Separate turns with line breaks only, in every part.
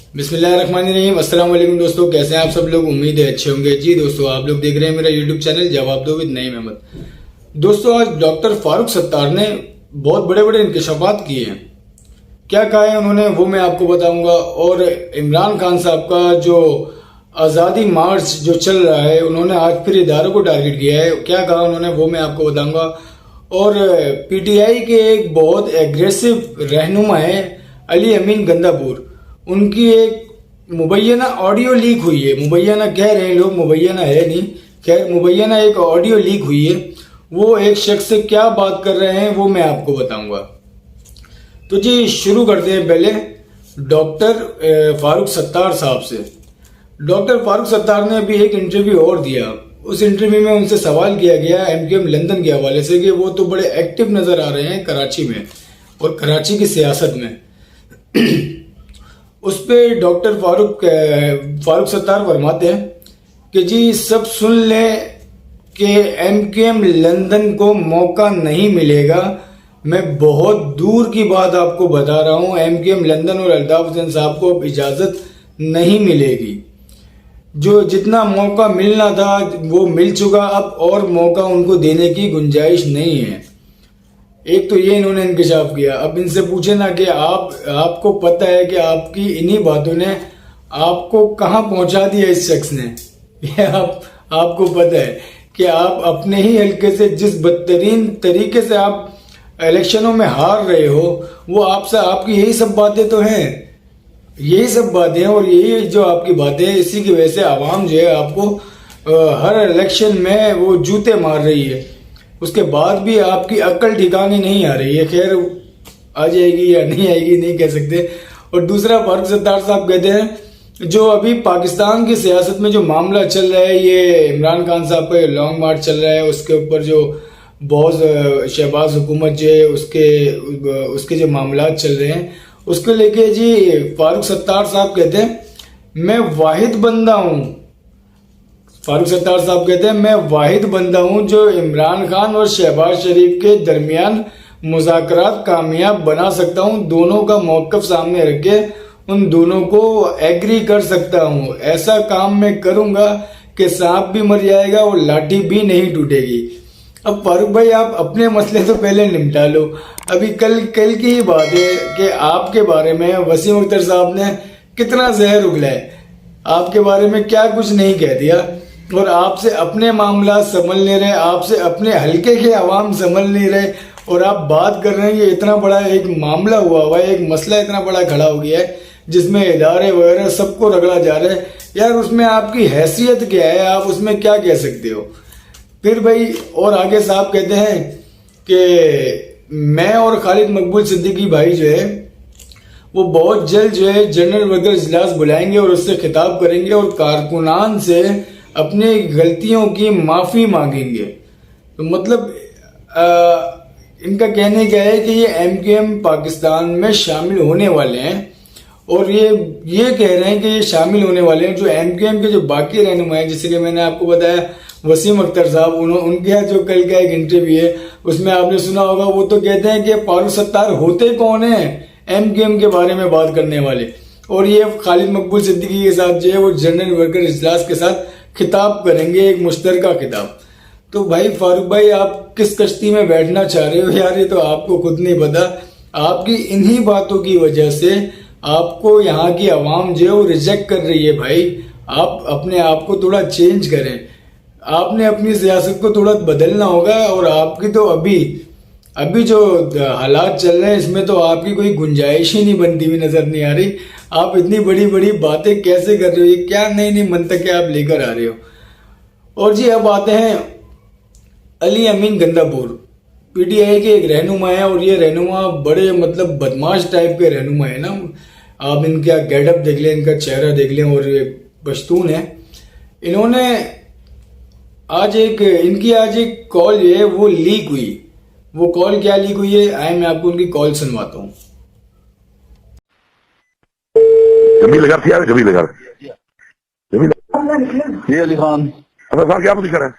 बिस्मिल्लाहिर्रहमानिर्रहीम। अस्सलाम वालेकुम दोस्तों, कैसे हैं आप सब लोग। उम्मीद है अच्छे होंगे। जी दोस्तों, आप लोग देख रहे हैं मेरा यूट्यूब चैनल जवाब दो विद नईम अहमद। दोस्तों, आज डॉक्टर फारूक सत्तार ने बहुत बड़े बड़े इंकशाफात किए हैं। क्या कहा है उन्होंने वो मैं आपको बताऊंगा। और इमरान खान साहब का जो आज़ादी मार्च जो चल रहा है, उन्होंने आज फिर इदारों को टारगेट किया है। क्या कहा उन्होंने वो मैं आपको बताऊंगा। और पीटीआई के एक बहुत एग्रेसिव रहनुमा है अली अमीन गंदापुर, उनकी एक मुबैना ऑडियो लीक हुई है। मुबैना कह रहे हैं लोग, मुबैना है नहीं, खैर मुबैना एक ऑडियो लीक हुई है। वो एक शख्स से क्या बात कर रहे हैं वो मैं आपको बताऊंगा। तो जी शुरू करते हैं पहले डॉक्टर फारूक सत्तार साहब से। डॉक्टर फारूक सत्तार ने अभी एक इंटरव्यू और दिया। उस इंटरव्यू में उनसे सवाल किया गया एमकेएम लंदन के हवाले से कि वो तो बड़े एक्टिव नजर आ रहे हैं कराची में और कराची की सियासत में। उस पे डॉक्टर फारूक सत्तार फरमाते हैं कि जी सब सुन ले कि एमकेएम लंदन को मौका नहीं मिलेगा। मैं बहुत दूर की बात आपको बता रहा हूं, एमकेएम लंदन और अल्ताफ हुसैन साहब को अब इजाजत नहीं मिलेगी। जो जितना मौका मिलना था वो मिल चुका, अब और मौका उनको देने की गुंजाइश नहीं है। एक तो ये इन्होंने इंकशाफ किया। अब इनसे पूछे ना कि आपको पता है कि आपकी इन्हीं बातों ने आपको कहां पहुंचा दिया इस शख्स ने। ये आपको पता है कि आप अपने ही हल्के से जिस बदतरीन तरीके से आप इलेक्शनों में हार रहे हो, वो आपसे आपकी यही सब बातें तो हैं, यही सब बातें हैं। और यही जो आपकी बातें हैं, इसी की वजह से आवाम जो है आपको हर इलेक्शन में वो जूते मार रही है। उसके बाद भी आपकी अक्ल ठिकाने नहीं आ रही है। खैर आ जाएगी या नहीं आएगी नहीं कह सकते। और दूसरा फारूक सत्तार साहब कहते हैं जो अभी पाकिस्तान की सियासत में जो मामला चल रहा है, ये इमरान खान साहब का लॉन्ग मार्च चल रहा है, उसके ऊपर जो बहुत शहबाज हुकूमत जो है उसके जो मामला चल रहे हैं, उसको लेके जी फारूक सत्तार साहब कहते हैं मैं वाहिद बंदा हूं। फारूक सत्तार साहब कहते हैं मैं वाहिद बंदा हूं जो इमरान खान और शहबाज शरीफ के दरमियान मुज़ाकरात कामयाब बना सकता हूं। दोनों का मौक़िफ़ सामने रख के उन दोनों को एग्री कर सकता हूं। ऐसा काम मैं करूंगा कि सांप भी मर जाएगा और लाठी भी नहीं टूटेगी। अब फारूक भाई आप अपने मसले तो पहले निपटा लो। अभी कल की ही बात है कि आपके बारे में वसीम अख्तर साहब ने कितना जहर उगलाया, आपके बारे में क्या कुछ नहीं कह दिया। और आपसे अपने मामला संभल नहीं रहे, आपसे अपने हल्के के अवाम संभल नहीं रहे, और आप बात कर रहे हैं कि इतना बड़ा एक मामला हुआ है, एक मसला इतना बड़ा खड़ा हो गया है जिसमें इदारे वगैरह सबको रगड़ा जा रहा है। यार उसमें आपकी हैसियत क्या है, आप उसमें क्या कह सकते हो। फिर भाई और आगे साहब कहते हैं कि मैं और खालिद मकबूल सिद्दीकी भाई जो है वो बहुत जल्द जो है जनरल वर्कर इजलास बुलाएंगे और उससे खिताब करेंगे और कारकुनान से अपने गलतियों की माफी मांगेंगे। तो मतलब इनका कहने क्या है कि ये एमकेएम पाकिस्तान में शामिल होने वाले हैं, और ये कह रहे हैं कि ये शामिल होने वाले हैं। जो एमकेएम के जो बाकी रहनुमा हैं, जैसे कि मैंने आपको बताया वसीम अख्तर साहब, उनके यहाँ जो कल का एक इंटरव्यू है उसमें आपने सुना होगा, वो तो कहते हैं कि फारूक सत्तार होते कौन है एमकेएम के बारे में बात करने वाले। और ये खालिद मकबूल सिद्दीकी के साथ जो है वो जनरल वर्कर इजलास के साथ खिताब करेंगे, एक मुश्तरका खिताब। तो भाई फारूक भाई आप किस कश्ती में बैठना चाह रहे हो यार, ये तो आपको खुद नहीं पता। आपकी इन्हीं बातों की वजह से आपको यहाँ की आवाम जो है वो रिजेक्ट कर रही है। भाई आप अपने आप को थोड़ा चेंज करें, आपने अपनी सियासत को थोड़ा बदलना होगा। और आपकी तो अभी जो हालात चल रहे हैं इसमें तो आपकी कोई गुंजाइश ही नहीं बनती हुई नजर नहीं आ रही। आप इतनी बड़ी बड़ी बातें कैसे कर रहे हो, ये क्या नई नई मंतकें आप लेकर आ रहे हो। और जी अब आते हैं अली अमीन गंदापुर, पीटीआई के एक रहनुमा है, और ये रहनुमा बड़े मतलब बदमाश टाइप के रहनुमा है ना। आप इनका गेटअप देख लें, इनका चेहरा देख लें, और ये पश्तून है। इन्होंने इनकी आज एक कॉल है वो लीक हुई। वो कॉल क्या लीक हुई है, आए मैं आपको उनकी कॉल सुनवाता हूँ।
जमील लगा थी यार, जमील लगा
ये अली खान
सर क्या पोजीशन है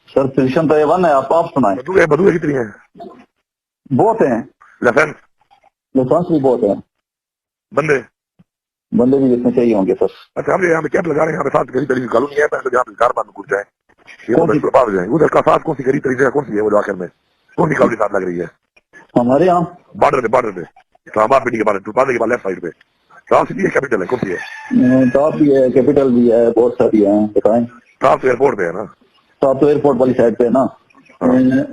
सर? पोजीशन तो A1 है। आप सुनाए।
बदू कितनी है?
बहुत हैं,
लाइसेंस
लाइसेंस भी बहुत है।
बंदे
बंदे भी जितने चाहिए होंगे सर।
अच्छा, हम यहाँ पे कैंप लगा रहे हैं, यहाँ पे 7 गरीब तरीके कॉलोनी है, तो जहाँ पे कार बंद घुस जाए, ये
कौन सी?
प्रभाव जाए उधर का 7 कौन सी गरीब तरीके कौन सी है वो आखिर में कौन सी कॉलोनी साथ लग रही है?
हमारे यहाँ
बॉर्डर पे इस्लामाबाद पिंडी के बारे के बाद लेफ्ट साइड पे ट्रांस सिटी है, कैपिटल है, कौन सी है?
टॉप भी है, कैपिटल भी है, बहुत सारी है, बताएं।
ट्रांस एयरपोर्ट पे है ना?
टॉप तो एयरपोर्ट वाली साइड पे है ना।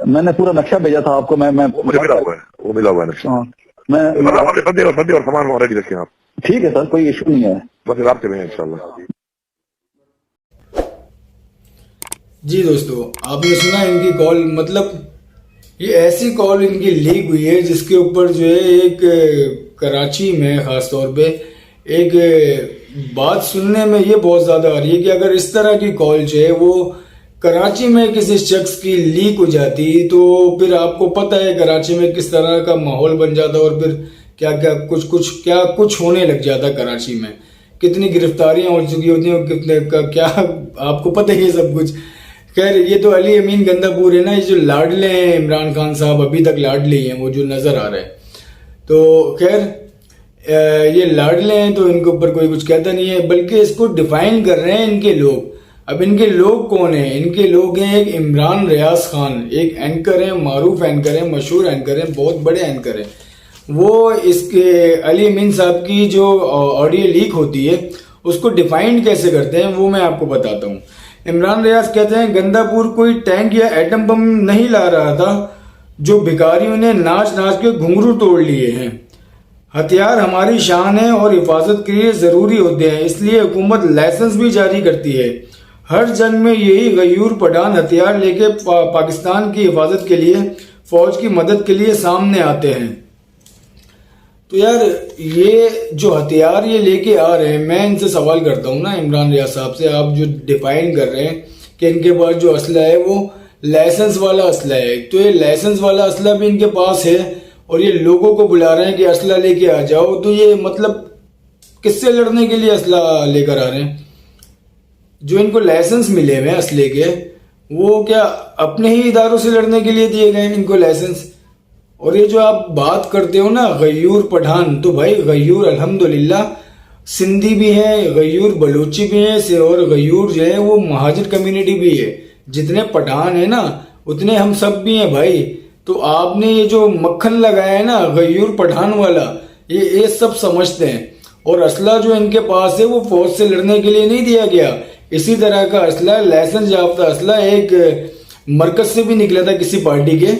मैंने पूरा नक्शा भेजा था आपको, मैं
मुझे मिला हुआ है, वो मिला हुआ है नक्शा।
हाँ, मैं
बंदे और सामान वहाँ रेडी रखे आप।
ठीक है सर, कोई इशू नहीं है।
बस रास्ते में है इंशाल्लाह।
जी दोस्तों, आपने सुना इनकी कॉल, मतलब ये ऐसी कॉल इनकी लीक हुई है जिसके ऊपर जो है एक कराची में खास तौर पे एक बात सुनने में ये बहुत ज्यादा आ रही है कि अगर इस तरह की कॉल जो है वो कराची में किसी शख्स की लीक हो जाती तो फिर आपको पता है कराची में किस तरह का माहौल बन जाता और फिर क्या कुछ होने लग जाता कराची में, कितनी गिरफ्तारियां हो चुकी होती हैं, कितने का क्या आपको पता ही है सब कुछ। खैर, ये तो अली अमीन गंदापुर है ना, ये जो लाडले हैं इमरान खान साहब, अभी तक लाडले हैं वो जो नजर आ रहे हैं। तो खैर ये लाडले हैं तो इनके ऊपर कोई कुछ कहता नहीं है, बल्कि इसको डिफाइन कर रहे हैं इनके लोग। अब इनके लोग कौन है? इनके लोग हैं एक इमरान रियाज खान, एक एंकर है, मारूफ एंकर है, मशहूर एंकर है, बहुत बड़े एंकर है। वो इसके अली अमीन साहब की जो ऑडियो लीक होती है उसको डिफाइन कैसे करते हैं वो मैं आपको बताता हूँ। इमरान रियाज कहते हैं गंदापुर कोई टैंक या एटम बम नहीं ला रहा था, जो भिखारियों ने नाच नाच के घुंघरू तोड़ लिए हैं। हथियार हमारी शान है और हिफाजत के लिए जरूरी होते हैं, इसलिए हुकूमत लाइसेंस भी जारी करती है। हर जंग में यही गयूर पठान हथियार लेके पाकिस्तान की हिफाजत के लिए, फौज की मदद के लिए सामने आते हैं। तो यार, ये जो हथियार ये लेके आ रहे हैं, मैं इनसे सवाल करता हूँ ना इमरान रियाज साहब से, आप जो डिफाइन कर रहे हैं कि इनके पास जो असला है वो लाइसेंस वाला असला है, तो ये लाइसेंस वाला असला भी इनके पास है और ये लोगों को बुला रहे हैं कि असला लेके आ जाओ, तो ये मतलब किससे लड़ने के लिए असला लेकर आ रहे हैं? जो इनको लाइसेंस मिले हुए हैं असले के, वो क्या अपने ही इदारों से लड़ने के लिए दिए गए हैं इनको लाइसेंस? और ये जो आप बात करते हो ना गयूर पठान, तो भाई गयूर अल्हम्दुलिल्लाह सिंधी भी है, गयूर बलूची भी है, और गयूर जो है वो महाजिर कम्युनिटी भी है। जितने पठान है ना उतने हम सब भी हैं भाई। तो आपने ये जो मक्खन लगाया है ना गयूर पठान वाला, ये सब समझते हैं। और असला जो इनके पास है वो फौज से लड़ने के लिए नहीं दिया गया, इसी तरह का असला, लाइसेंस याफ्ता असला एक मरकज से भी निकला था किसी पार्टी के,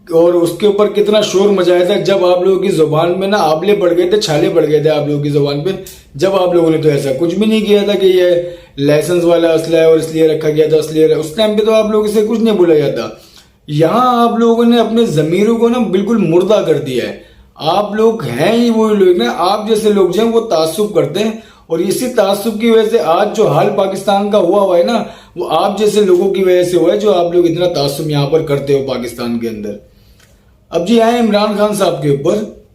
और उसके ऊपर कितना शोर मचाया था जब आप लोगों की जुबान में ना आबले पड़ गए थे, छाले पड़ गए थे आप लोगों की जुबान पे, जब आप लोगों ने तो ऐसा कुछ भी नहीं किया था कि ये लाइसेंस वाला असला है और इसलिए रखा गया था, इसलिए उस टाइम पे तो आप लोगों से कुछ नहीं बोला जाता। यहाँ आप लोगों ने अपने जमीरों को ना बिल्कुल मुर्दा कर दिया है। आप लोग हैं ही वो लोग ना, आप जैसे लोग जो हैं वो तासुब करते हैं, और इसी तासुब की वजह से आज जो हाल पाकिस्तान का हुआ है ना, वो आप जैसे लोगों की वजह से हुआ है, जो आप लोग इतना तासुब यहाँ पर करते हो पाकिस्तान के अंदर। अब जी आए इमरान खान साहब के ऊपर।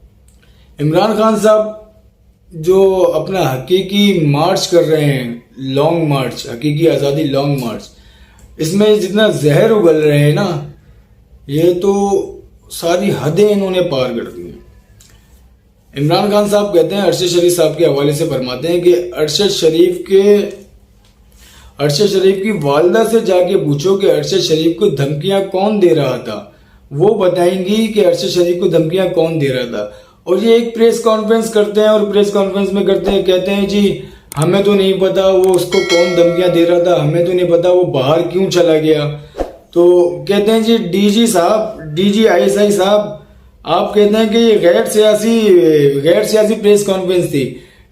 इमरान खान साहब जो अपना हकीकी मार्च कर रहे हैं, लॉन्ग मार्च, हकीकी आज़ादी लॉन्ग मार्च, इसमें जितना जहर उगल रहे हैं ना, ये तो सारी हदें इन्होंने पार कर दी। इमरान खान साहब कहते हैं, अरशद शरीफ साहब के हवाले से फरमाते हैं कि अरशद शरीफ की वालदा से जाके पूछो कि अरशद शरीफ को धमकियां कौन दे रहा था, वो बताएंगी कि अरशद शरीफ को धमकियां कौन दे रहा था। और ये एक प्रेस कॉन्फ्रेंस करते हैं, और प्रेस कॉन्फ्रेंस में कहते हैं जी हमें तो नहीं पता वो उसको कौन धमकियां दे रहा था, हमें तो नहीं पता वो बाहर क्यों चला गया। तो कहते हैं जी डीजी ISI साहब, आप कहते हैं कि ये गैर सियासी प्रेस कॉन्फ्रेंस थी।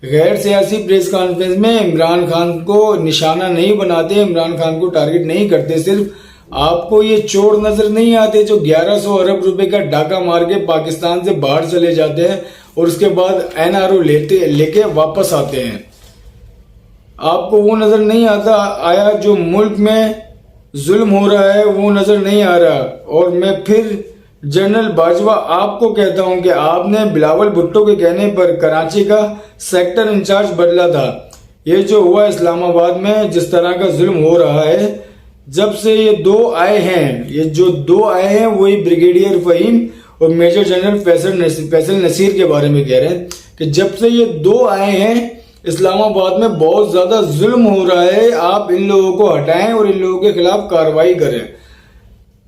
गैर सियासी प्रेस कॉन्फ्रेंस में इमरान खान को निशाना नहीं बनाते, इमरान खान को टारगेट नहीं करते। सिर्फ आपको ये चोर नजर नहीं आते जो 1100 अरब रुपए का डाका मार के पाकिस्तान से बाहर चले जाते हैं और उसके बाद NRO लेके वापस आते हैं। आपको वो नजर नहीं आया जो मुल्क में जुल्म हो रहा है, वो नजर नहीं आ रहा। और मैं फिर जनरल बाजवा आपको कहता हूं कि आपने बिलावल भुट्टो के कहने पर कराची का सेक्टर इंचार्ज बदला था। ये जो हुआ इस्लामाबाद में, जिस तरह का जुल्म हो रहा है, जब से ये दो आए हैं, वही ब्रिगेडियर फहीम और मेजर जनरल फैसल नसीर के बारे में कह रहे हैं कि जब से ये दो आए हैं इस्लामाबाद में बहुत ज्यादा जुल्म हो रहा है, आप इन लोगों को हटाएं और इन लोगों के खिलाफ कार्रवाई करें।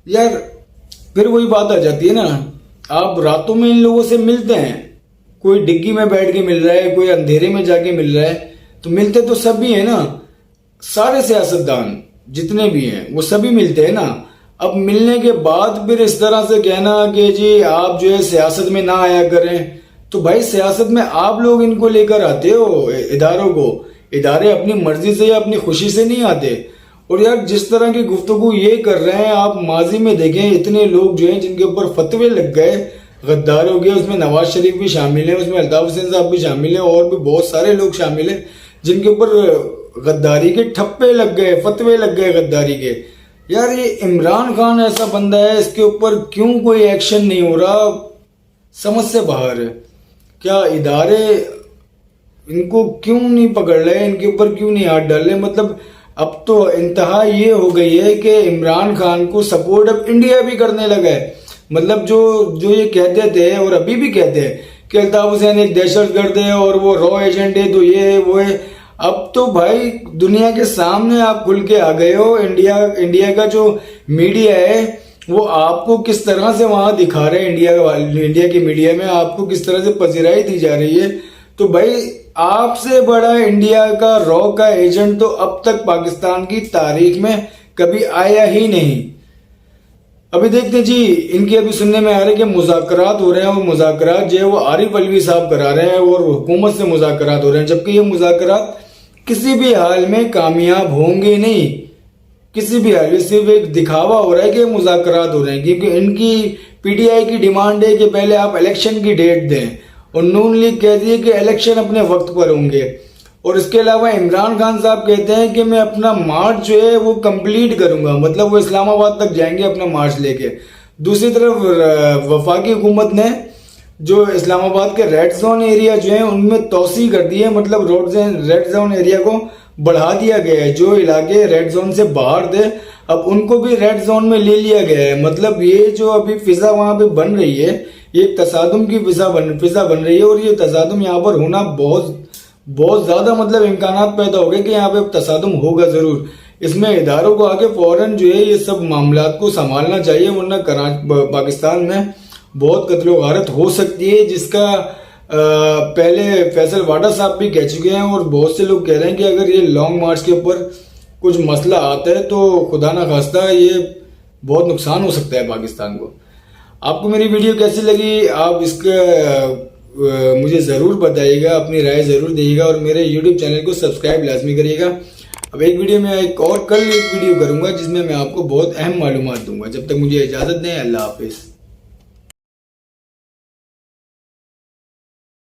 यार फिर वही बात आ जाती है ना, आप रातों में इन लोगों से मिलते हैं, कोई डिग्गी में बैठ के मिल रहा है, कोई अंधेरे में जाके मिल रहा है, तो मिलते तो सभी है ना, सारे सियासतदान जितने भी हैं वो सभी मिलते हैं ना। अब मिलने के बाद फिर इस तरह से कहना कि जी आप जो है सियासत में ना आया करें, तो भाई सियासत में आप लोग इनको लेकर आते हो इदारों को, इदारे अपनी मर्जी से या अपनी खुशी से नहीं आते। और यार जिस तरह की गुफ्तगू ये कर रहे हैं, आप माजी में देखें इतने लोग जो हैं जिनके ऊपर फतवे लग गए गद्दारों के, उसमें नवाज शरीफ भी शामिल है, उसमें अल्ताफ हुसैन साहब भी शामिल है, और भी बहुत सारे लोग शामिल हैं जिनके ऊपर गद्दारी के ठप्पे लग गए, फतवे लग गए गद्दारी के। यार ये इमरान खान ऐसा बंदा है, इसके ऊपर क्यों कोई एक्शन नहीं हो रहा, समझ से बाहर है। क्या इदारे इनको क्यों नहीं पकड़ रहे, इनके ऊपर क्यों नहीं हाथ डाल रहे? मतलब अब तो इंतहा ये हो गई है कि इमरान खान को सपोर्ट अब इंडिया भी करने लगा है। मतलब जो ये कहते थे और अभी भी कहते हैं कि अल्ताफ हुसैन एक दहशतगर्द है और वो रॉ एजेंट है, तो ये है वो है, अब तो भाई दुनिया के सामने आप खुल के आ गए हो। इंडिया का जो मीडिया है वो आपको किस तरह से वहां दिखा रहे हैं, इंडिया की मीडिया में आपको किस तरह से पजीराई दी जा रही है। तो भाई आपसे बड़ा इंडिया का रॉ का एजेंट तो अब तक पाकिस्तान की तारीख में कभी आया ही नहीं। अभी देखते जी, इनके अभी सुनने में आ रहे हैं कि मुज़ाकरात हो रहे हैं, वो मुज़ाकरात जो है वो आरिफ अलवी साहब करा रहे हैं और हुकूमत से मुज़ाकरात हो रहे हैं, जबकि ये मुज़ाकरात किसी भी हाल में कामयाब होंगे नहीं, किसी भी हाल में सिर्फ एक दिखावा हो रहा है कि मुज़ाकरात हो रहे हैं। क्योंकि इनकी पीटीआई की डिमांड है कि पहले आप इलेक्शन की डेट दें, और नून लीग कहती है कि इलेक्शन अपने वक्त पर होंगे। और इसके अलावा इमरान खान साहब कहते हैं कि मैं अपना मार्च जो है वो कंप्लीट करूंगा, मतलब वो इस्लामाबाद तक जाएंगे अपना मार्च लेके। दूसरी तरफ वफाकी हुकूमत ने जो इस्लामाबाद के रेड जोन एरिया जो है उनमें तोसी कर दी है, मतलब रेड जोन एरिया को बढ़ा दिया गया है। जो इलाके रेड जोन से बाहर थे अब उनको भी रेड जोन में ले लिया गया है। मतलब ये जो अभी फिजा वहां पे बन रही है, ये तसादुम की फिजा बन रही है, और ये तसादुम यहाँ पर होना बहुत ज्यादा मतलब इम्कानात पैदा हो गए कि यहाँ पे तसादुम होगा जरूर। इसमें इदारों को आगे फौरन जो है ये सब मामलात को संभालना चाहिए, वरना पाकिस्तान में बहुत कत्लो गारत हो सकती है, जिसका पहले फैसल वाडा साहब भी कह चुके हैं, और बहुत से लोग कह रहे हैं कि अगर ये लॉन्ग मार्च के ऊपर कुछ मसला आता है तो खुदा ना खास्ता ये बहुत नुकसान हो सकता है पाकिस्तान को। आपको मेरी वीडियो कैसी लगी, आप इसका मुझे ज़रूर बताइएगा, अपनी राय ज़रूर दीजिएगा, और मेरे YouTube चैनल को सब्सक्राइब लाजमी करिएगा। अब एक वीडियो में कल एक वीडियो करूंगा जिसमें मैं आपको बहुत अहम मालूमात दूंगा। जब तक मुझे इजाज़त दें, अल्लाह हाफिज़।